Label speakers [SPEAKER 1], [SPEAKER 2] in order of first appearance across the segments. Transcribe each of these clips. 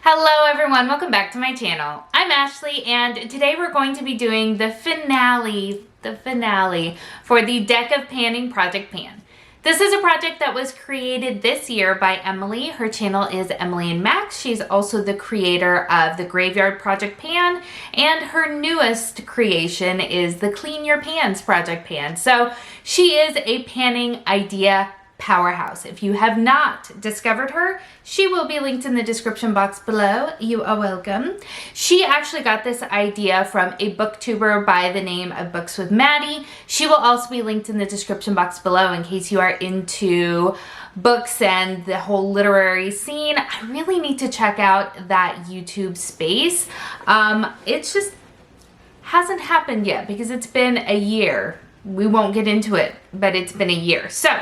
[SPEAKER 1] Hello everyone, welcome back to my channel. I'm Ashley and today we're going to be doing the finale for the Deck of Panning Project Pan. This is a project that was created this year by Emily. Her channel is Emily and Max. She's also the creator of the Graveyard Project Pan, and her newest creation is the Clean Your Pans Project Pan. So she is a panning idea powerhouse. If you have not discovered her, she will be linked in the description box below. You are welcome. She actually got this idea from a booktuber by the name of Books with Maddie. She will also be linked in the description box below in case you are into books and the whole literary scene. I really need to check out that YouTube space. It just hasn't happened yet because it's been a year. We won't get into it, but it's been a year. So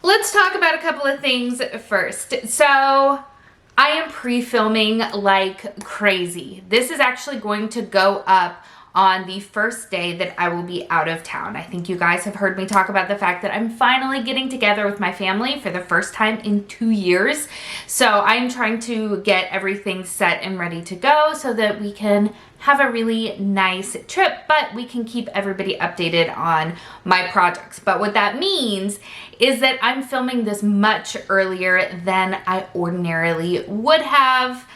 [SPEAKER 1] let's talk about a couple of things first. So I am pre-filming like crazy. This is actually going to go up on the first day that I will be out of town. I think you guys have heard me talk about the fact that I'm finally getting together with my family for the first time in 2 years. So I'm trying to get everything set and ready to go so that we can have a really nice trip, but we can keep everybody updated on my projects. But what that means is that I'm filming this much earlier than I ordinarily would have.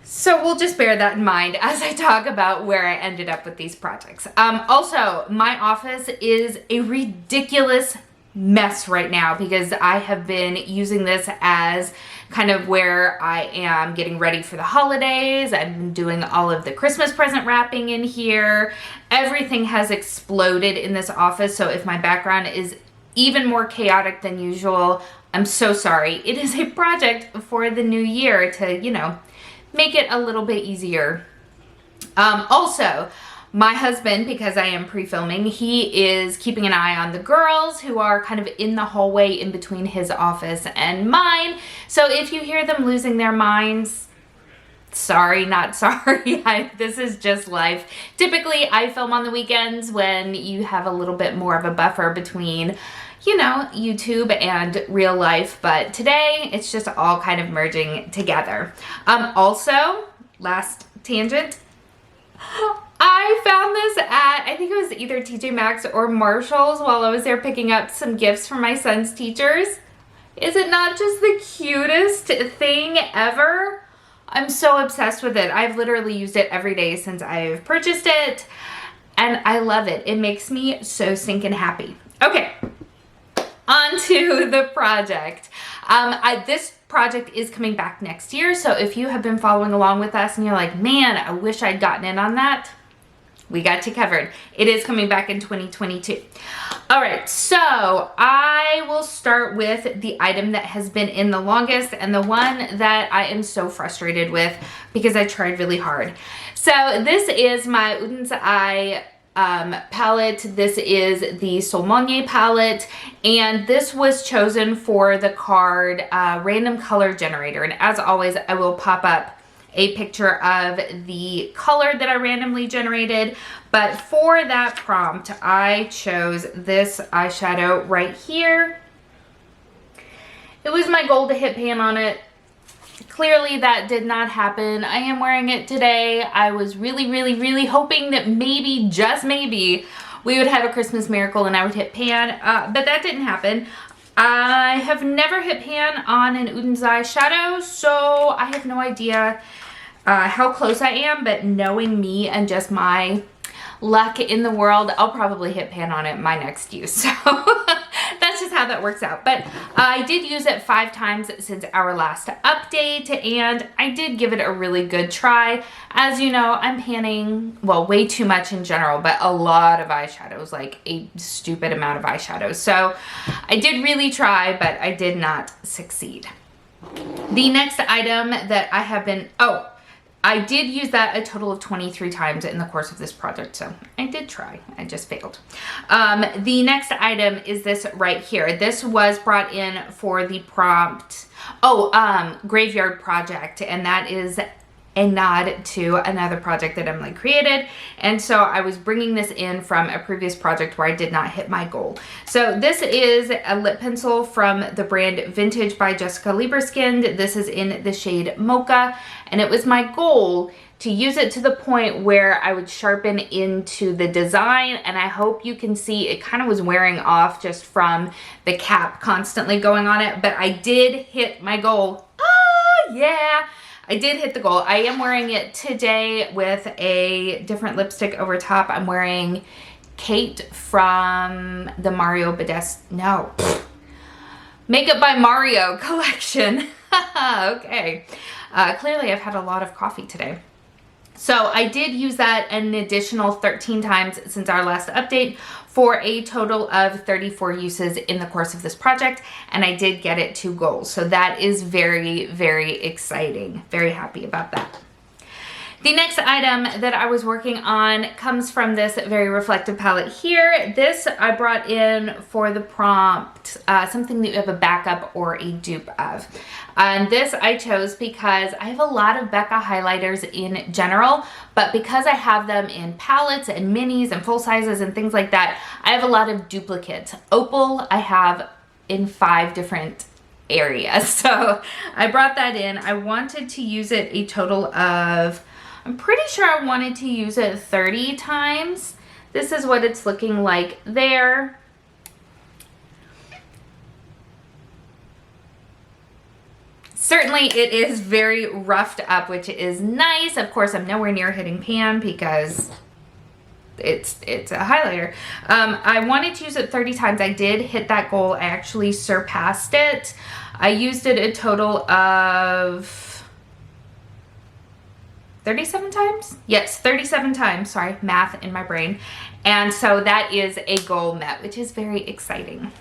[SPEAKER 1] So we'll just bear that in mind as I talk about where I ended up with these projects. Also, my office is a ridiculous mess right now because I have been using this as kind of where I am getting ready for the holidays. I've been doing all of the Christmas present wrapping in here. Everything has exploded in this office, so if my background is even more chaotic than usual, I'm so sorry. It is a project for the new year to, you know, make it a little bit easier. Also, my husband, because I am pre-filming, he is keeping an eye on the girls who are kind of in the hallway in between his office and mine. So if you hear them losing their minds, sorry, not sorry. This is just life. Typically, I film on the weekends when you have a little bit more of a buffer between, you know, YouTube and real life, but today it's just all kind of merging together. Also, last tangent, I found this at, I think it was either TJ Maxx or Marshall's while I was there picking up some gifts for my son's teachers. Is it not just the cutest thing ever? I'm so obsessed with it. I've literally used it every day since I've purchased it, and I love it. It makes me so stinking happy. Okay. On to the project. This project is coming back next year, so if you have been following along with us and you're like, man, I wish I'd gotten in on that, we got you covered. It is coming back in 2022. All right, so I will start with the item that has been in the longest and the one that I am so frustrated with because I tried really hard. So this is my Uden's Eye palette. This is the Solmonye palette, and this was chosen for the card random color generator, and as always I will pop up a picture of the color that I randomly generated, but for that prompt I chose this eyeshadow right here. It was my goal to hit pan on it. Clearly that did not happen. I am wearing it today. I was really hoping that maybe, just maybe, we would have a Christmas miracle and I would hit pan, but that didn't happen. I have never hit pan on an Uden's Eye shadow, so I have no idea how close I am, but knowing me and just my luck in the world, I'll probably hit pan on it my next use. So that's just how that works out. But I did use it 5 times since our last update, and I did give it a really good try. As you know, I'm panning, well, way too much in general, but a lot of eyeshadows, like a stupid amount of eyeshadows. So I did really try, but I did not succeed. The next item that I have been, I did use that a total of 23 times in the course of this project, so I did try. I just failed. The next item is this right here. This was brought in for the prompt, Graveyard Project, and that is a nod to another project that Emily created. And so I was bringing this in from a previous project where I did not hit my goal. So this is a lip pencil from the brand Vintage by Jessica Lieberskind. This is in the shade Mocha, and it was my goal to use it to the point where I would sharpen into the design, and I hope you can see it kind of was wearing off just from the cap constantly going on it, but I did hit my goal. Oh yeah, I did hit the goal. I am wearing it today with a different lipstick over top. I'm wearing Kate from the Makeup by Mario collection. Okay, clearly I've had a lot of coffee today. So I did use that an additional 13 times since our last update for a total of 34 uses in the course of this project, and I did get it to goal. So that is very, very exciting. Very happy about that. The next item that I was working on comes from this very reflective palette here. This I brought in for the prompt, something that you have a backup or a dupe of. And this I chose because I have a lot of Becca highlighters in general, but because I have them in palettes and minis and full sizes and things like that, I have a lot of duplicates. Opal I have in 5 different areas. So I brought that in. I wanted to use it a total of, I'm pretty sure I wanted to use it 30 times. This is what it's looking like there. Certainly it is very roughed up, which is nice. Of course, I'm nowhere near hitting pan because it's a highlighter. I wanted to use it 30 times. I did hit that goal. I actually surpassed it. I used it a total of 37 times? Yes, 37 times. Sorry, math in my brain. And so that is a goal met, which is very exciting.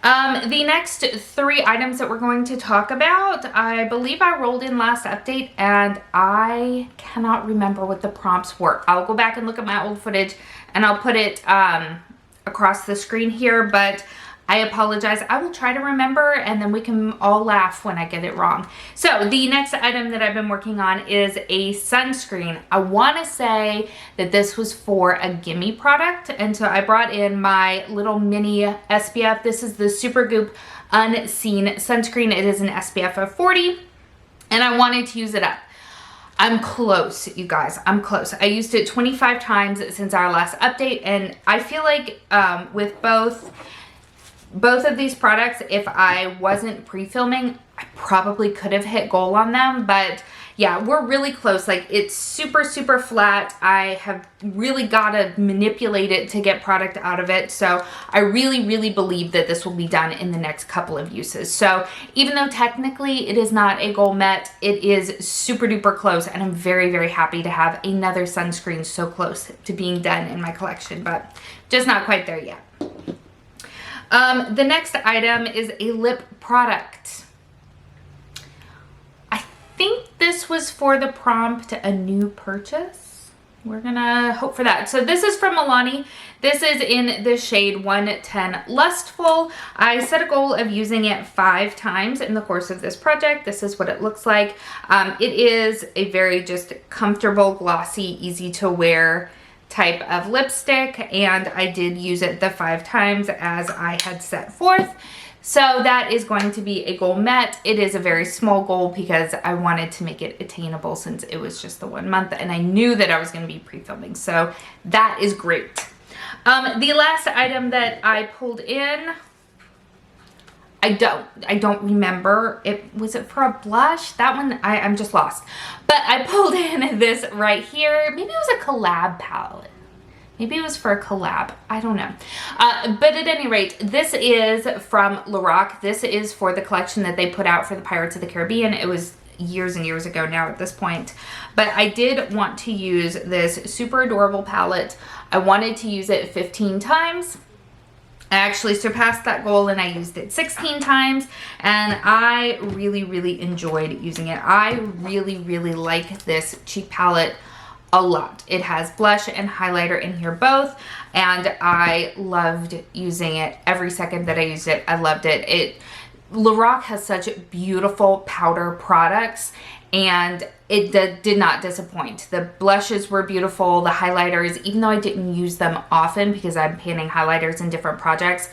[SPEAKER 1] The next 3 items that we're going to talk about, I believe I rolled in last update and I cannot remember what the prompts were. I'll go back and look at my old footage and I'll put it across the screen here, but I apologize. I will try to remember and then we can all laugh when I get it wrong. So the next item that I've been working on is a sunscreen. I want to say that this was for a gimme product, and so I brought in my little mini SPF. This is the Supergoop Unseen sunscreen. It is an SPF of 40 and I wanted to use it up. I'm close, you guys. I'm close. I used it 25 times since our last update, and I feel like with both of these products, if I wasn't pre-filming, I probably could have hit goal on them, but yeah, we're really close. Like, it's super, super flat. I have really got to manipulate it to get product out of it. So I really, really believe that this will be done in the next couple of uses. So even though technically it is not a goal met, it is super duper close, and I'm very, very happy to have another sunscreen so close to being done in my collection, but just not quite there yet. The next item is a lip product. I think this was for the prompt, a new purchase. We're gonna hope for that. So this is from Milani. This is in the shade 110 Lustful. I set a goal of using it 5 times in the course of this project. This is what it looks like. It is a very just comfortable, glossy, easy to wear type of lipstick, and I did use it the 5 times as I had set forth. So that is going to be a goal met. It is a very small goal because I wanted to make it attainable since it was just the 1 month and I knew that I was going to be pre-filming. So that is great. The last item that I pulled in, I don't remember. Was it for a blush? That one, I'm just lost. But I pulled in this right here. Maybe it was a collab palette. Maybe it was for a collab. I don't know. But at any rate, this is from Lorac. This is for the collection that they put out for the Pirates of the Caribbean. It was years and years ago now at this point. But I did want to use this super adorable palette. I wanted to use it 15 times. I actually surpassed that goal and I used it 16 times, and I really, really enjoyed using it. I really, really like this cheek palette a lot. It has blush and highlighter in here both, and I loved using it every second that I used it. I loved it. Lorac has such beautiful powder products, and it did not disappoint. The blushes were beautiful, the highlighters, even though I didn't use them often because I'm panning highlighters in different projects.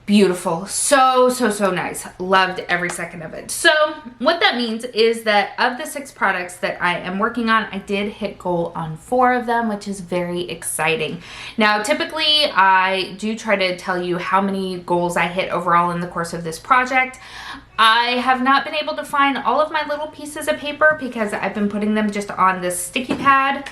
[SPEAKER 1] Beautiful. So nice. Loved every second of it. So what that means is that of the 6 products that I am working on, I did hit goal on 4 of them, which is very exciting. Now, typically I do try to tell you how many goals I hit overall in the course of this project. I have not been able to find all of my little pieces of paper because I've been putting them just on this sticky pad.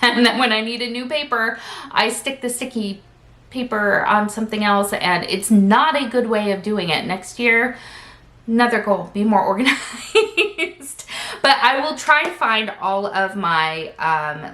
[SPEAKER 1] And then when I need a new paper, I stick the sticky paper on something else, and it's not a good way of doing it. Next year, another goal, be more organized. But I will try to find all of my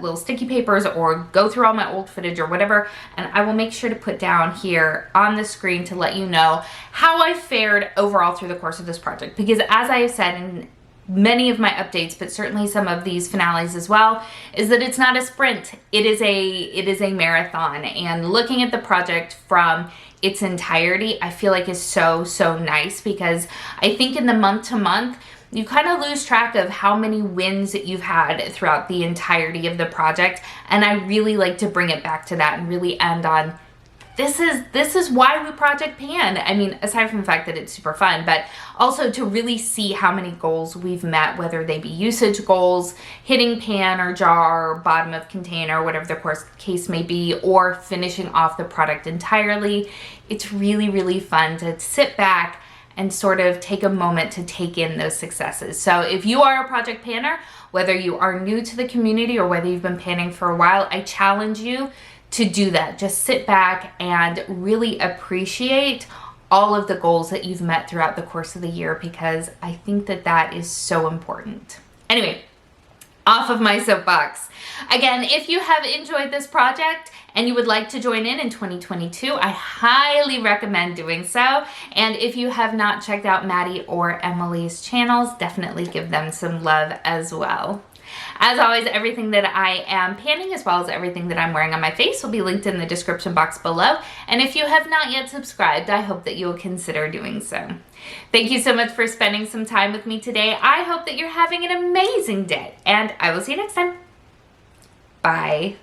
[SPEAKER 1] little sticky papers or go through all my old footage or whatever, and I will make sure to put down here on the screen to let you know how I fared overall through the course of this project. Because as I have said in many of my updates, but certainly some of these finales as well, is that it's not a sprint. It is a marathon, and looking at the project from its entirety, I feel like is so nice, because I think in the month to month, you kind of lose track of how many wins that you've had throughout the entirety of the project, and I really like to bring it back to that and really end on this is why we project pan. I mean, aside from the fact that it's super fun, but also to really see how many goals we've met, whether they be usage goals, hitting pan or jar, bottom of container, whatever the case may be, or finishing off the product entirely. It's really fun to sit back and sort of take a moment to take in those successes. So if you are a project panner, whether you are new to the community or whether you've been panning for a while, I challenge you to do that. Just sit back and really appreciate all of the goals that you've met throughout the course of the year, because I think that that is so important. Anyway, off of my soapbox. Again, if you have enjoyed this project and you would like to join in 2022, I highly recommend doing so. And if you have not checked out Maddie or Emily's channels, definitely give them some love as well. As always, everything that I am panning, as well as everything that I'm wearing on my face, will be linked in the description box below. And if you have not yet subscribed, I hope that you will consider doing so. Thank you so much for spending some time with me today. I hope that you're having an amazing day, and I will see you next time. Bye.